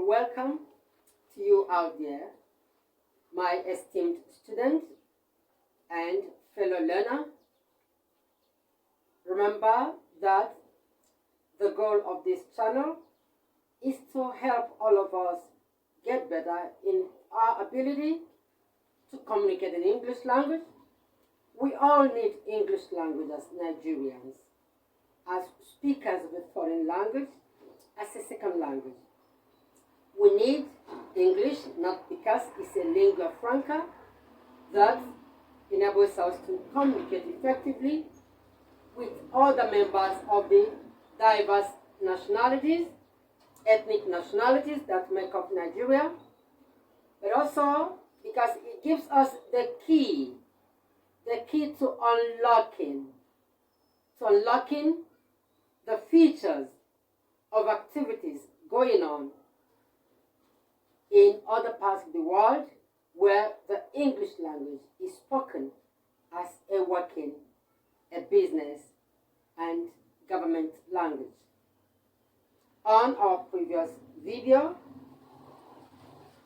welcome to you out there, my esteemed student and fellow learner. Remember that the goal of this channel is to help all of us get better in our ability to communicate in English language. We all need English language as Nigerians, as speakers of a foreign language, as a second language. We need English not because it's a lingua franca that enables us to communicate effectively with other members of the diverse nationalities, ethnic nationalities that make up Nigeria, but also because it gives us the key to unlocking the features of activities going on in other parts of the world where the English language is spoken as a working, a business, and government language. On our previous video,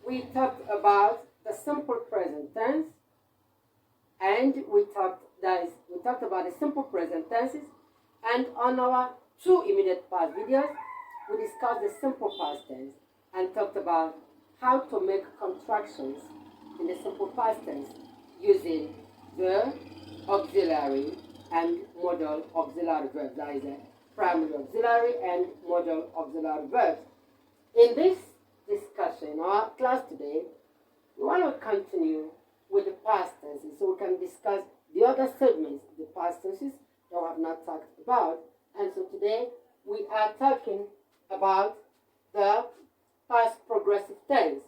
we talked about the simple present tense, and we talked about the simple present tenses, and on our two immediate past videos, we discussed the simple past tense and talked about how to make contractions in the simple past tense using the auxiliary and modal auxiliary verbs, that is, primary auxiliary and modal auxiliary verbs. In this discussion, our class today, we want to continue with the past tenses so we can discuss the other segments of the past tenses that we have not talked about. And so today we are talking about the past progressive tense.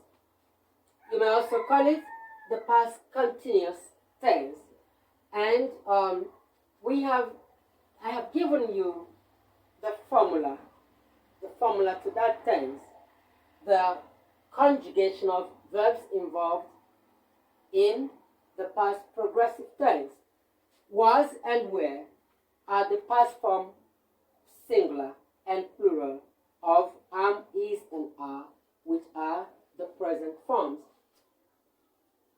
You may also call it the past continuous tense. And I have given you the formula to that tense, the conjugation of verbs involved in the past progressive tense. Was and were are the past form singular and plural of am, is, and are, which are the present forms.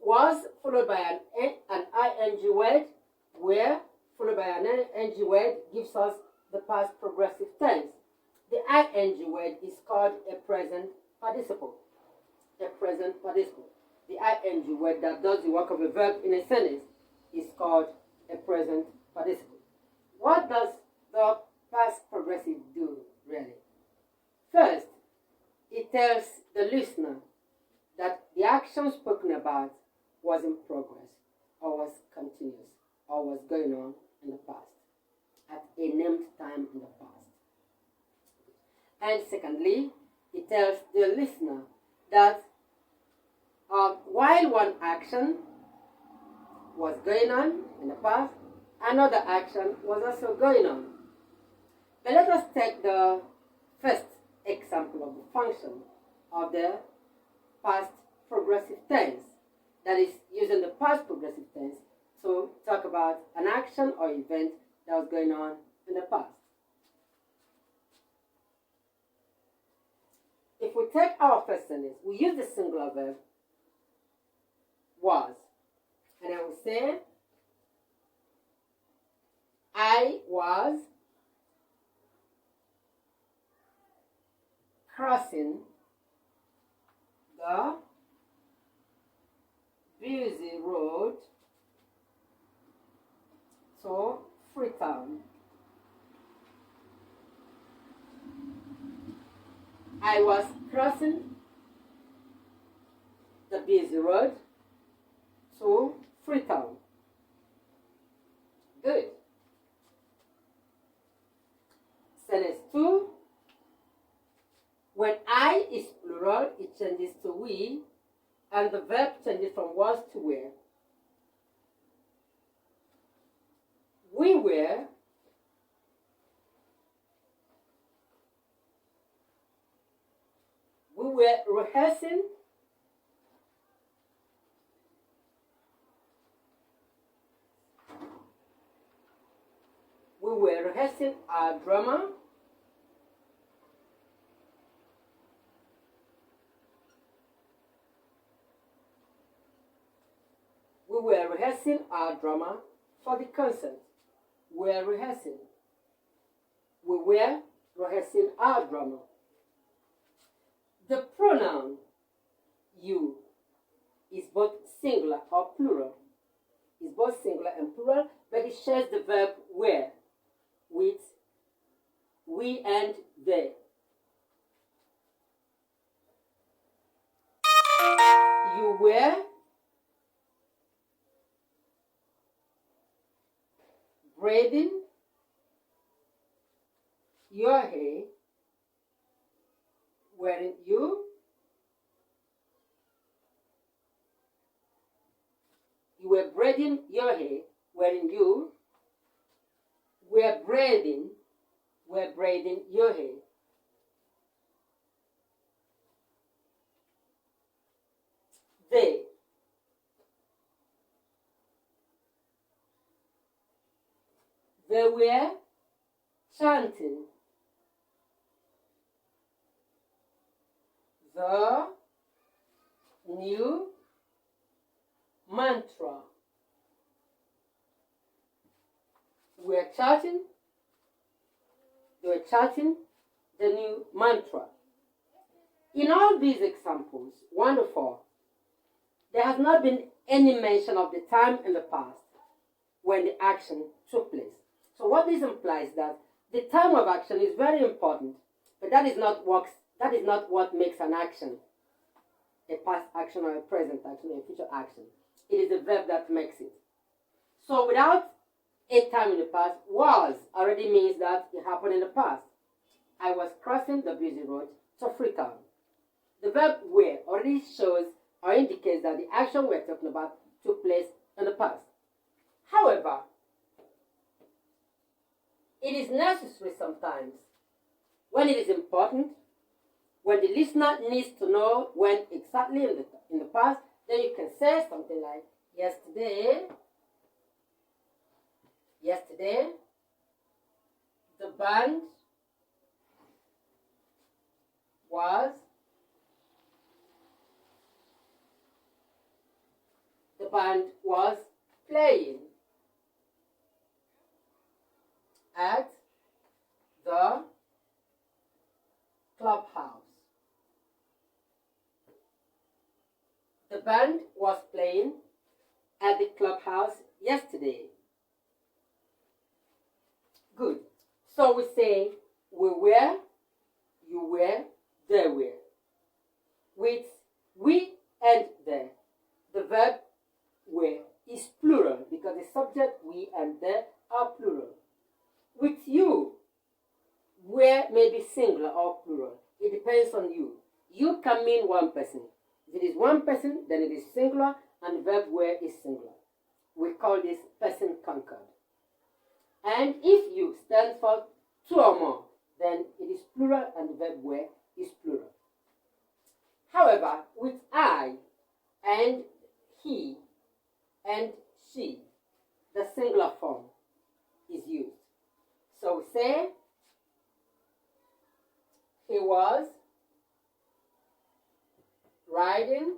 Was followed by an ing word, where followed by an ing word gives us the past progressive tense. The ing word is called a present participle. A present participle. The ing word that does the work of a verb in a sentence is called a present participle. What does the past progressive do, really? First, it tells the listener that the action spoken about was in progress, or was continuous, or was going on in the past, at a named time in the past. And secondly, it tells the listener that while one action was going on in the past, another action was also going on. But let us take the first example of the function of the past progressive tense, that is using the past progressive tense to talk about an action or event that was going on in the past. If we take our first sentence, we use the singular verb was, and I will say I was crossing the busy road to Freetown. I was crossing the busy road to Freetown. Good. Sentence 2. When I is plural, it changes to we, and the verb changes from was to were. We were rehearsing our drama rehearsing our drama for the concert. We're rehearsing. We were rehearsing our drama. The pronoun you is both singular or plural. It's both singular and plural, but it shares the verb were with we and they. You were braiding your hair, weren't you? You were braiding your hair, weren't you? We're braiding your hair. They were chanting the new mantra. They were chanting the new mantra. In all these examples, 1 to 4, there has not been any mention of the time in the past when the action took place. So what this implies that the time of action is very important, but that is not what makes an action a past action or a present action or a future action. It is the verb that makes it. So without a time in the past, was already means that it happened in the past. I was crossing the busy road to Freetown. The verb were already shows or indicates that the action we're talking about took place in the past. However, it is necessary sometimes, when it is important, when the listener needs to know when exactly in the past, then you can say something like, yesterday, the band was playing at the clubhouse. The band was playing at the clubhouse yesterday. Good. So we say we were, you were, they were. With we and they, the verb were is plural because the subject we and they are plural. With you, where may be singular or plural. It depends on you. You can mean one person. If it is one person, then it is singular, and the verb were is singular. We call this person concord. And if you stand for two or more, then it is plural, and the verb were is plural. However, with I and he and she, the singular form is used. So we say, he was riding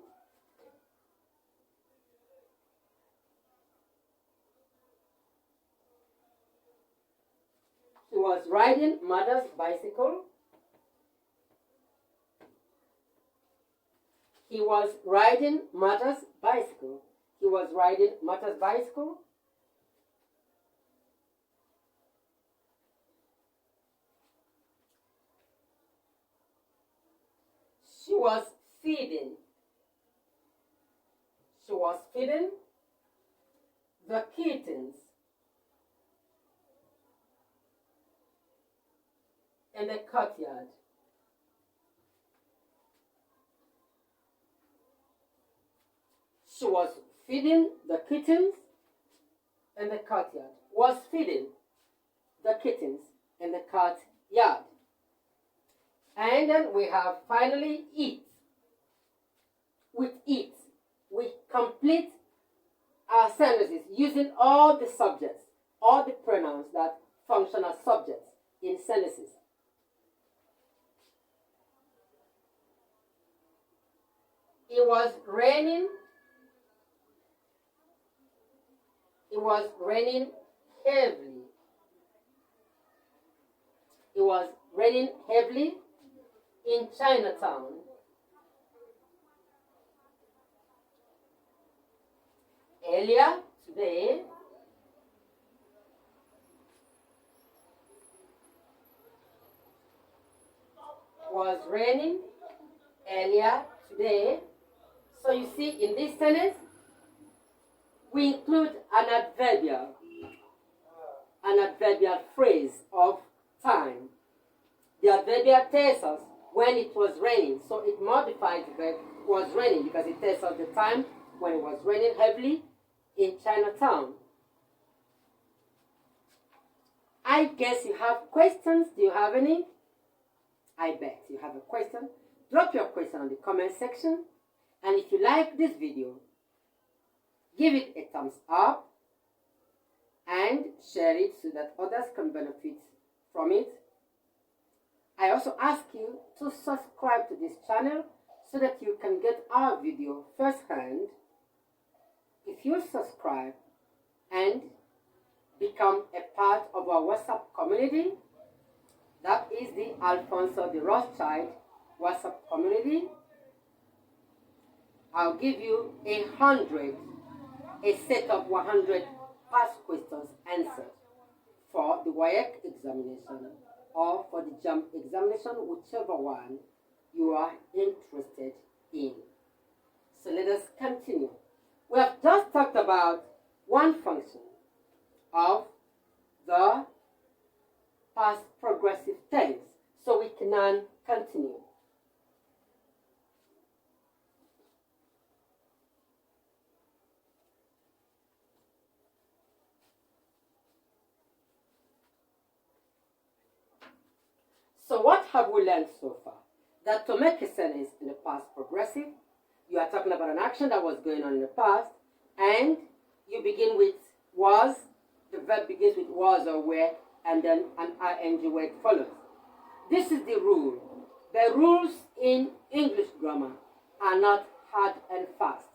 mother's bicycle. He was riding mother's bicycle. He was riding mother's bicycle. She was feeding the kittens in the courtyard. She was feeding the kittens in the courtyard. Was feeding the kittens in the courtyard. And then we have finally eat. With eat, we complete our sentences using all the subjects, all the pronouns that function as subjects in sentences. It was raining It was raining heavily. It was raining heavily in Chinatown. Earlier today, was raining earlier today. So you see, in this sentence, we include an adverbial phrase of time. The adverbial tells us when it was raining, so it modifies the verb was raining because it tells us the time when it was raining heavily in Chinatown. I guess you have questions. Do you have any? I bet you have a question. Drop your question in the comment section. And if you like this video, give it a thumbs up and share it so that others can benefit from it. I also ask you to subscribe to this channel so that you can get our video firsthand. If you subscribe and become a part of our WhatsApp community, that is the Alfonso de Rothschild WhatsApp community, I'll give you a set of 100 past questions answered for the WAEC examination or for the JAMB examination, whichever one you are interested in. So let us continue. We have just talked about one function of the past progressive tense, so we can now continue. So what have we learned so far? That to make a sentence in the past progressive, you are talking about an action that was going on in the past, and you begin with was, the verb begins with was or were, and then an ing word follows. This is the rule. The rules in English grammar are not hard and fast.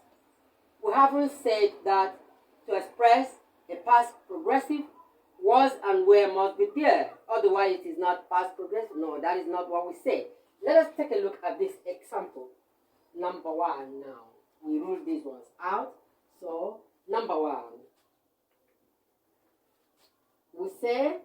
We haven't said that to express a past progressive, was and were must be there. Otherwise, it is not past progressive. No, that is not what we say. Let us take a look at this example. Number one now. We rule these ones out. So, number one. We say,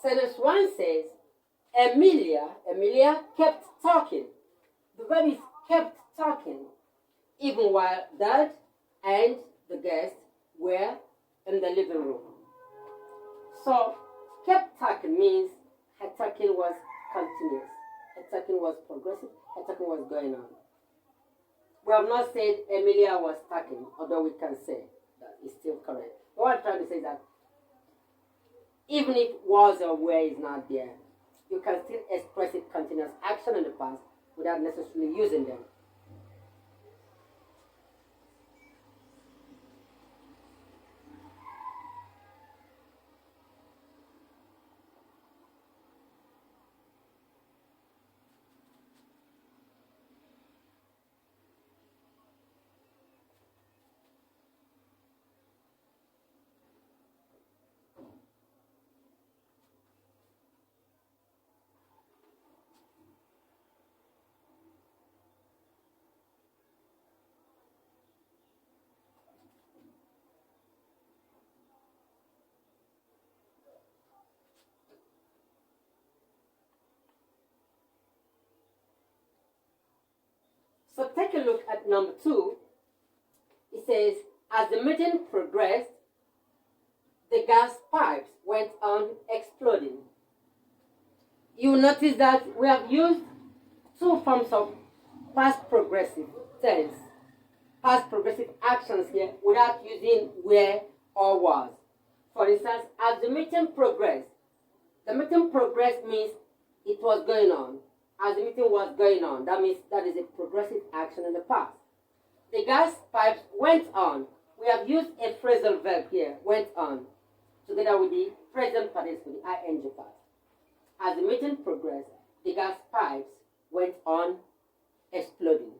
sentence one says, Emilia kept talking. The verb is kept talking, even while Dad and the guests were in the living room. So, kept talking means her talking was continuous. Her talking was progressive. Her talking was going on. We have not said Emilia was talking, although we can say that is still correct. But what I'm trying to say is that even if was or were is not there, you can still express it continuous action in the past without necessarily using them. So take a look at number 2. It says, as the meeting progressed, the gas pipes went on exploding. You will notice that we have used 2 forms of past progressive tense, past progressive actions here, without using were or was. For instance, as the meeting progressed means it was going on. As the meeting was going on, that means that is a progressive action in the past. The gas pipes went on. We have used a phrasal verb here, went on, together with the present participle, the ing part. As the meeting progressed, the gas pipes went on exploding.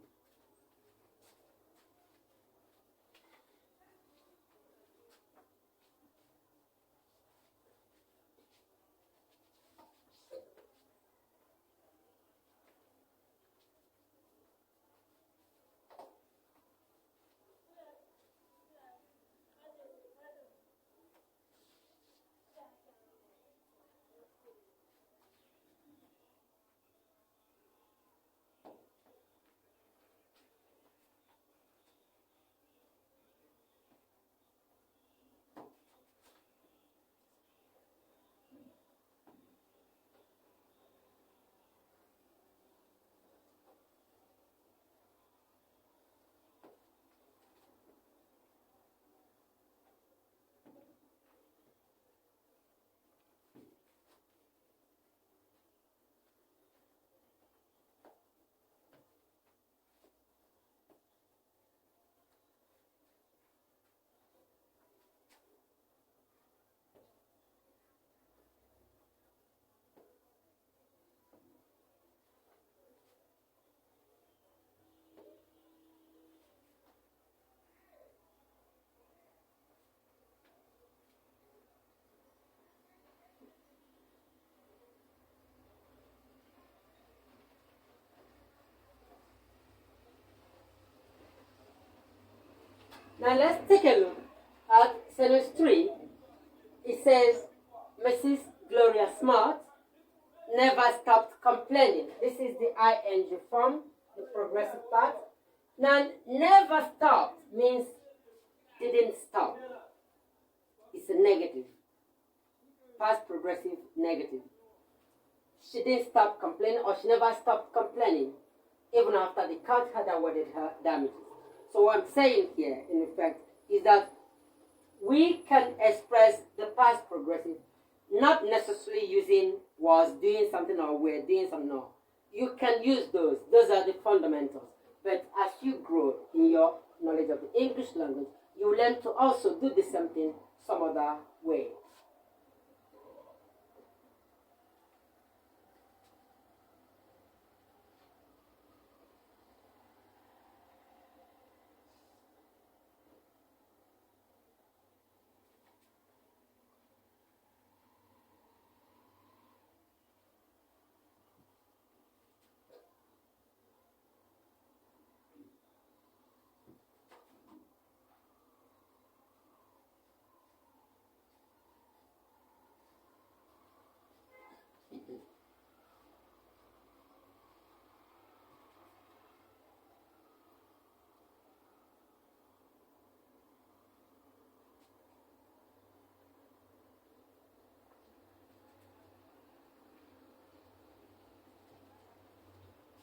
Now let's take a look at sentence 3. It says, Mrs. Gloria Smart never stopped complaining. This is the ing form, the progressive part. Now, never stopped means didn't stop. It's a negative. Past progressive negative. She didn't stop complaining, or she never stopped complaining, even after the court had awarded her damages. So what I'm saying here, in effect, is that we can express the past progressive not necessarily using was doing something or were doing something. No. You can use those. Those are the fundamentals. But as you grow in your knowledge of the English language, you learn to also do the same thing some other way.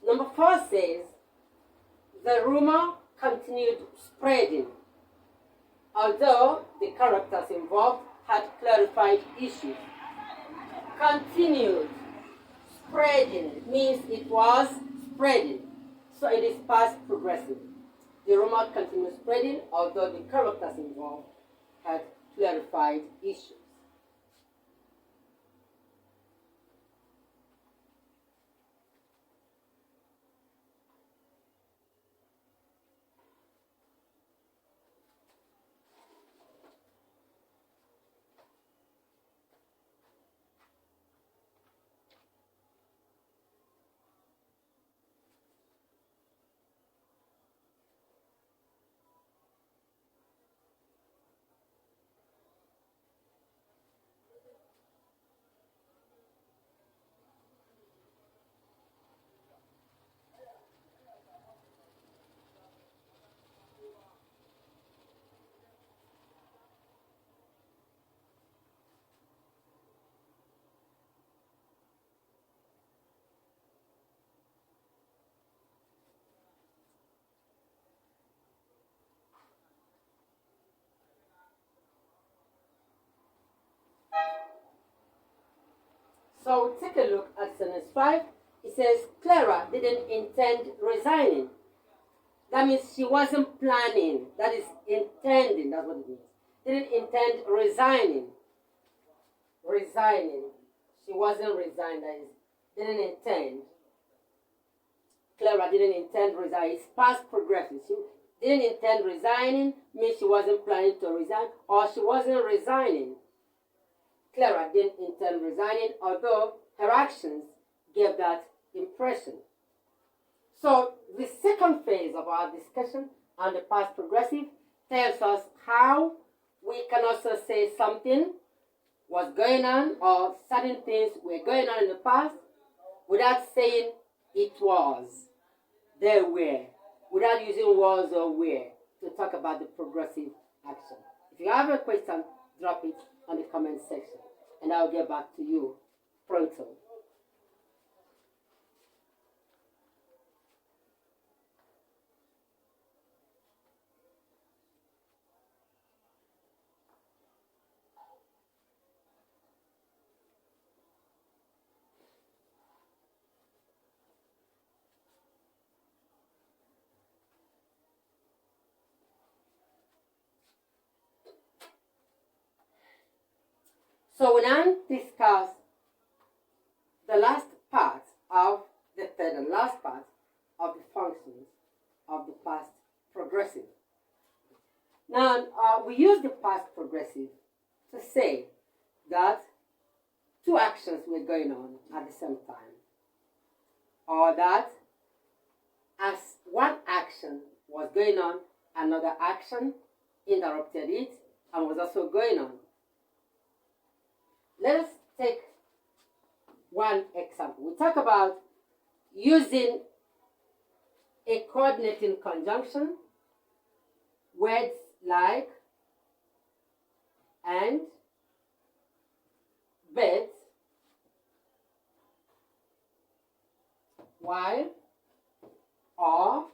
Number 4 says, the rumor continued spreading, although the characters involved had clarified issues. Continued spreading means it was spreading, so it is past progressive. The rumor continued spreading, although the characters involved had clarified issues. So take a look at sentence 5. It says Clara didn't intend resigning. That means she wasn't planning. That is intending. That's what it means. Didn't intend resigning. Resigning. She wasn't resigned. That is, didn't intend. Clara didn't intend resigning. It's past progressive. She didn't intend resigning means she wasn't planning to resign, or she wasn't resigning. Clara didn't intend resigning, although her actions gave that impression. So the second phase of our discussion on the past progressive tells us how we can also say something was going on or certain things were going on in the past without saying it was, they were, without using was or were to talk about the progressive action. If you have a question, drop it on the comment section and I'll get back to you pronto. So we now discuss the last part of the third and last part of the functions of the past progressive. Now, we use the past progressive to say that two actions were going on at the same time, or that as one action was going on, another action interrupted it and was also going on. Let us take one example. We talk about using a coordinating conjunction, words like and, but, while, or,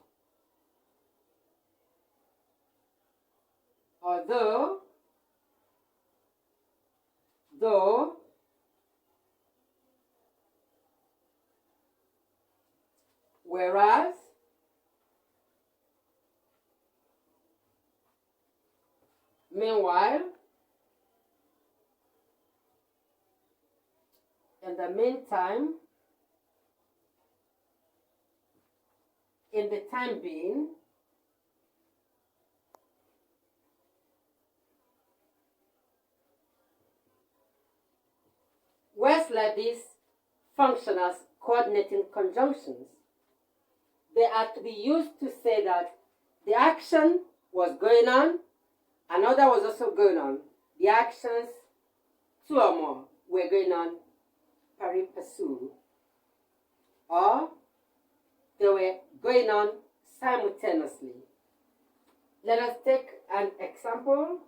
although, though, whereas, meanwhile, in the meantime, in the time being, words like this function as coordinating conjunctions. They are to be used to say that the action was going on, another was also going on. The actions, two or more, were going on pari passu, or they were going on simultaneously. Let us take an example.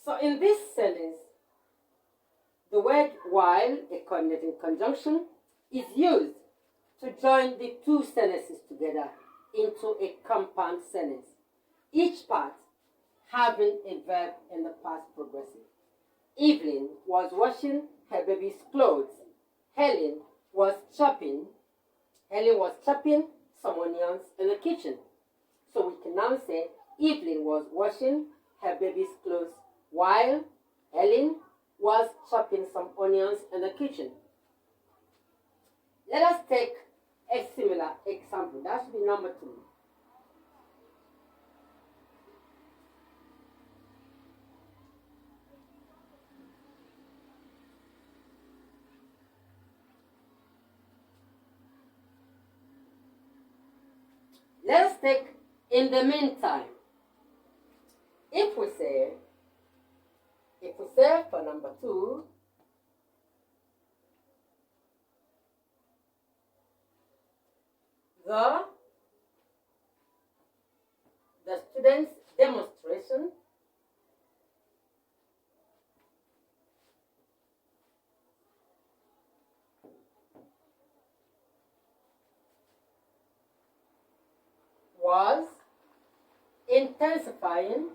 So in this sentence, the word while, a coordinating conjunction, is used to join the two sentences together into a compound sentence, each part having a verb in the past progressive. Evelyn was washing her baby's clothes. Helen was chopping some onions in the kitchen. So we can now say Evelyn was washing her baby's clothes while Ellen was chopping some onions in the kitchen. Let us take a similar example. That should be number 2. Let us take in the meantime. If we say for number 2, the student's demonstration was intensifying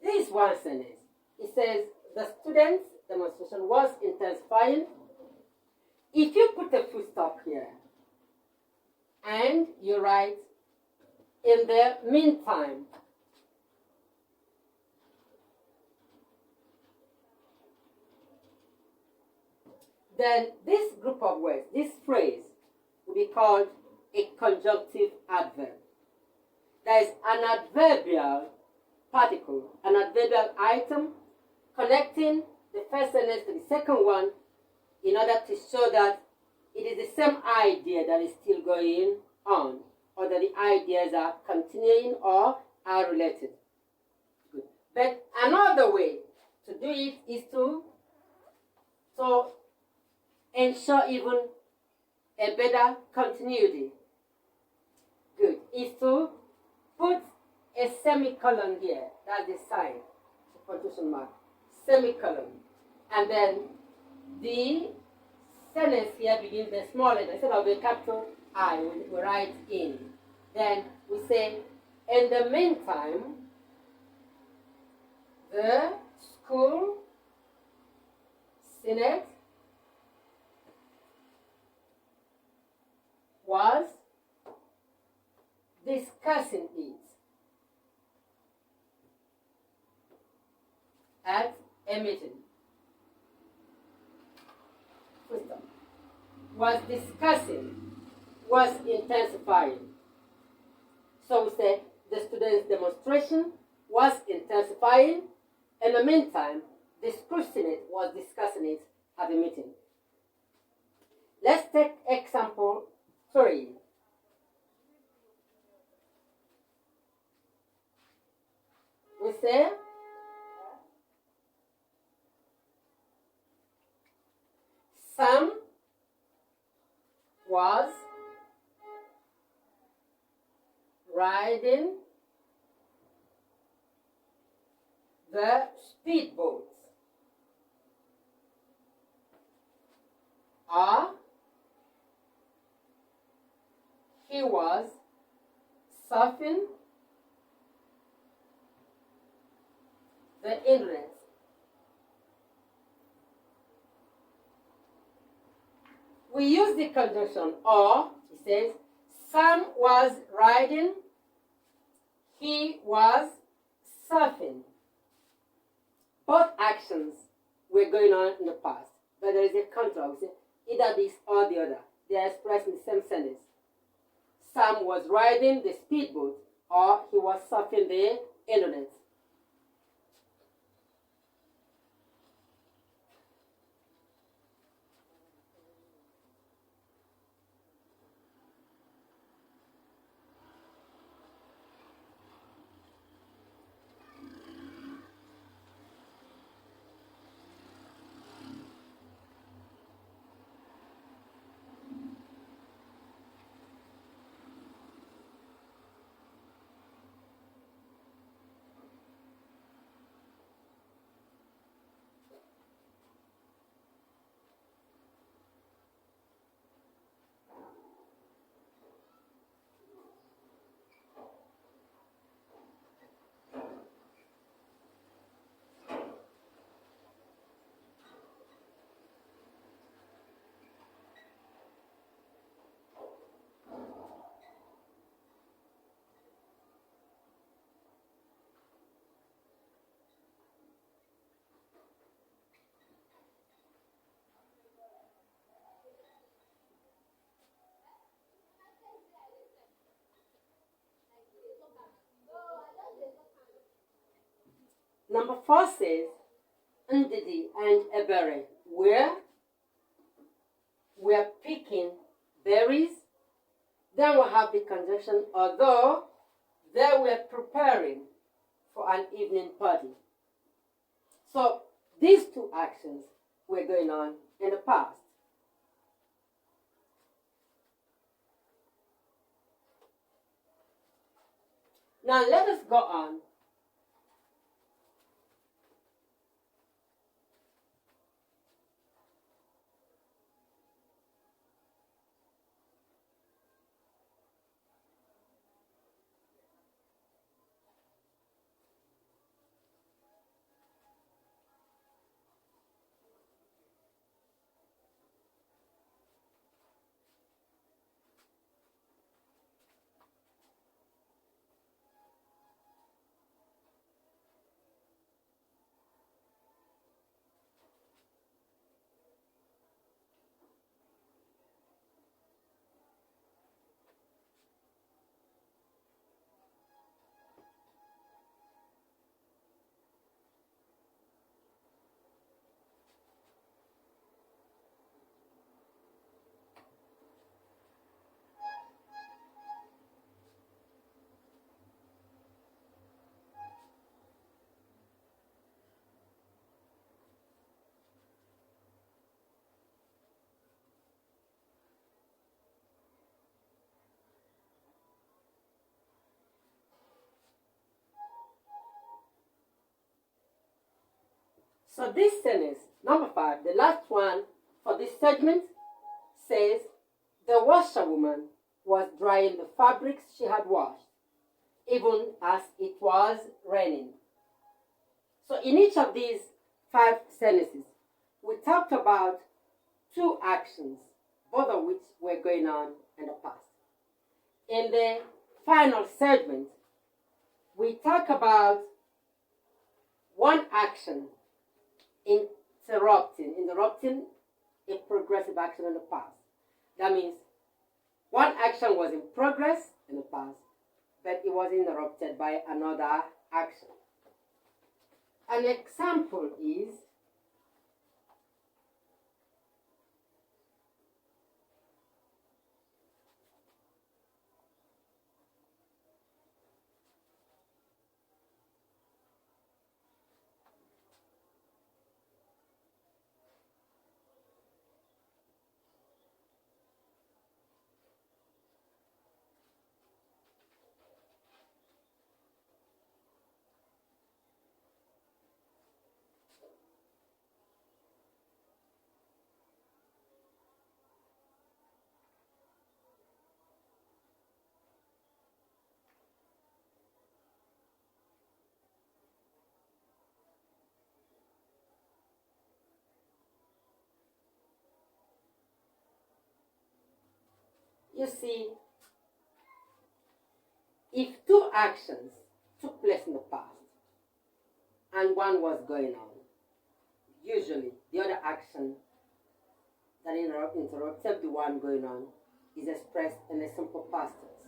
this one sentence. It says the student's demonstration was intensifying. If you put a full stop here and you write in the meantime, then this group of words, this phrase, will be called a conjunctive adverb. That is an adverbial particle, an adverbial item connecting the first sentence to the second one in order to show that it is the same idea that is still going on, or that the ideas are continuing or are related. Good. But another way to do it is to ensure even a better continuity. Good. Is to put a semicolon here. That's the sign, the punctuation mark. Semicolon. And then the sentence here begins the small letter. Instead of the capital I, we write in. Then we say, in the meantime, the school senate was discussing it at a meeting. Was discussing, was intensifying. So we say the student's demonstration was intensifying. In the meantime, the school senate was discussing it at a meeting. Let's take example 3. We say Sam was riding the speedboat. He was surfing the internet. We use the conjunction or. It says Sam was riding, he was surfing. Both actions were going on in the past, but there is a contrast. Either this or the other. They are expressed in the same sentence. Sam was riding the speedboat, or he was surfing the internet. Number 4 says Ndidi and Ebere were picking berries. Then we have the conjunction although they were preparing for an evening party. So these two actions were going on in the past. Now let us go on. So this sentence, number 5, the last one for this segment, says the washerwoman was drying the fabrics she had washed, even as it was raining. So in each of these 5 sentences, we talked about 2 actions, both of which were going on in the past. In the final segment, we talk about one action interrupting a progressive action in the past. That means one action was in progress in the past, but it was interrupted by another action. An example is you see, if 2 actions took place in the past and one was going on, usually the other action that interrupted the one going on is expressed in a simple past tense.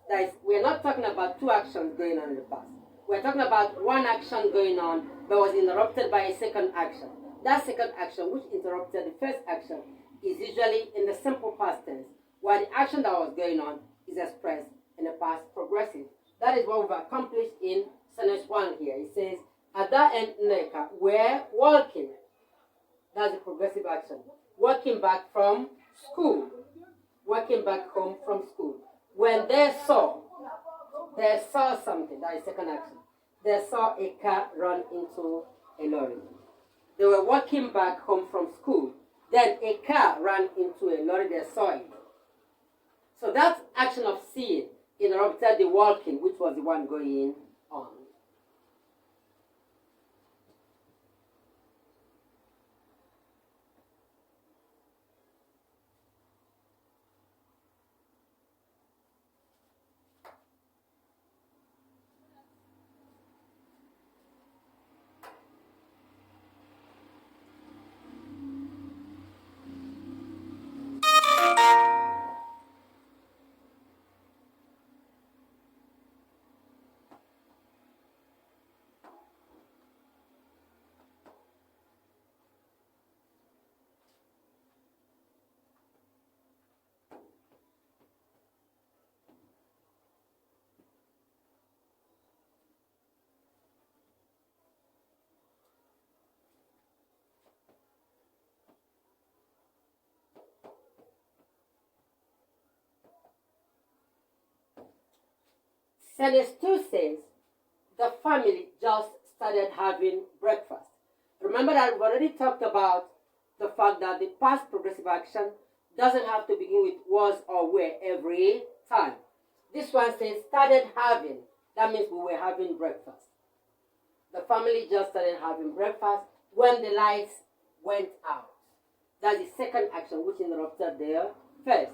That is, we're not talking about 2 actions going on in the past. We're talking about one action going on that was interrupted by a second action. That second action, which interrupted the first action, is usually in the simple past tense, while the action that was going on is expressed in the past progressive. That is what we've accomplished in sentence 1 here. It says, Ada and Nneka were walking. That's a progressive action. Walking back from school. Walking back home from school. When they saw something, that is second action. They saw a car run into a lorry. They were walking back home from school. Then a car ran into a lorry. They saw it. So that action of seeing interrupted the walking, which was the one going on. Sentence 2 says, the family just started having breakfast. Remember that we've already talked about the fact that the past progressive action doesn't have to begin with was or were every time. This one says started having. That means we were having breakfast. The family just started having breakfast when the lights went out. That's the second action which interrupted their first.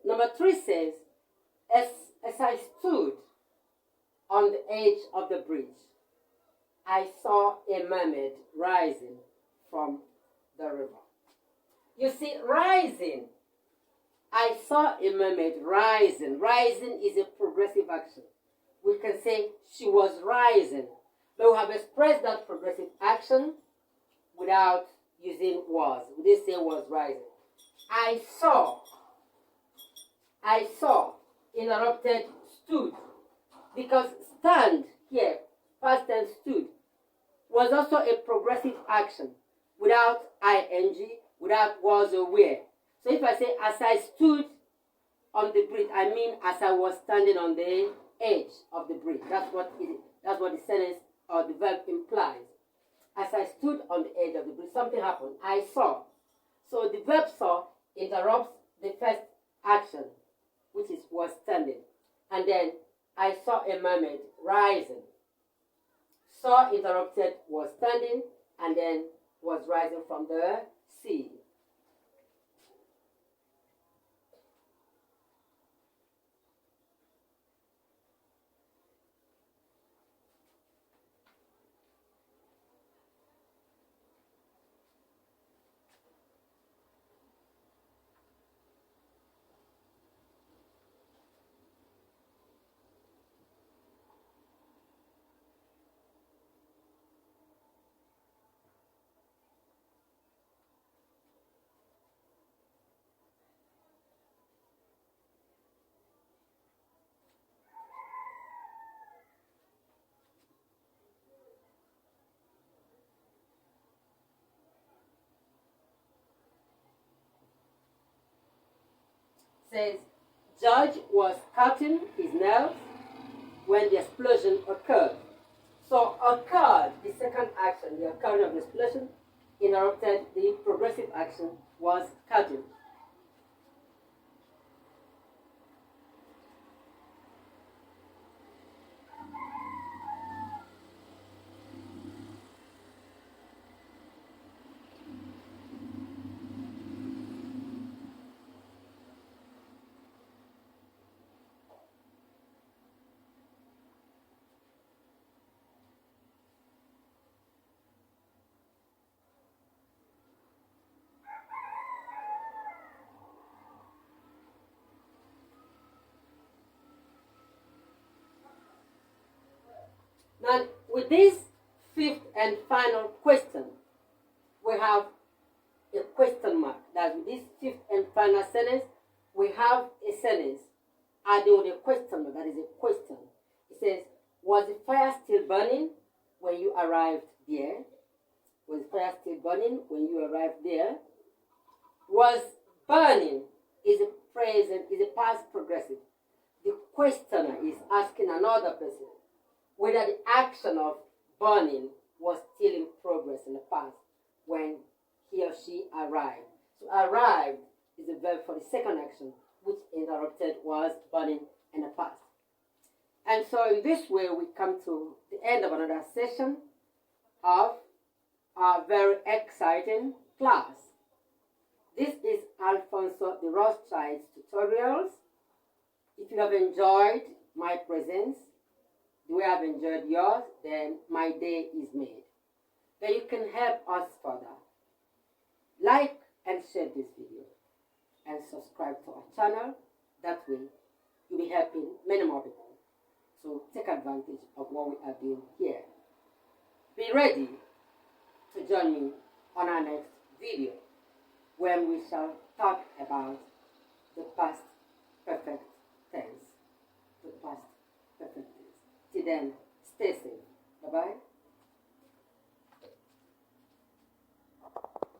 Number 3 says, as I stood on the edge of the bridge, I saw a mermaid rising from the river. You see, rising. I saw a mermaid rising. Rising is a progressive action. We can say she was rising. But we have expressed that progressive action without using was. We didn't say was rising. I saw, interrupted, stood. Because stand here, past tense stood, was also a progressive action without ing, without was or were. So if I say, as I stood on the bridge, I mean as I was standing on the edge of the bridge. That's what the sentence or the verb implies. As I stood on the edge of the bridge, something happened. I saw. So the verb saw interrupts the first action, which was standing. And then I saw a mermaid rising. Saw interrupted was standing and then was rising from the sea. Says, George was cutting his nails when the explosion occurred. So occurred, the second action, the occurring of the explosion, interrupted the progressive action was cutting. Now, with this fifth and final question, we have a question mark. That with this fifth and final sentence, we have a sentence adding with a question mark. That is a question. It says, was the fire still burning when you arrived there? Was the fire still burning when you arrived there? Was burning is a present is a past progressive. The questioner is asking another person whether the action of burning was still in progress in the past when he or she arrived. So arrived is a verb for the second action, which interrupted was burning in the past. And so in this way, we come to the end of another session of our very exciting class. This is Alfonso de Rothschild's tutorials. If you have enjoyed my presence, the way I've enjoyed yours, then my day is made. Then you can help us further. Like and share this video and subscribe to our channel. That way, you'll be helping many more people. So take advantage of what we are doing here. Be ready to join me on our next video when we shall talk about the past perfect tense. The past perfect tense. Till then, stay safe. Bye-bye.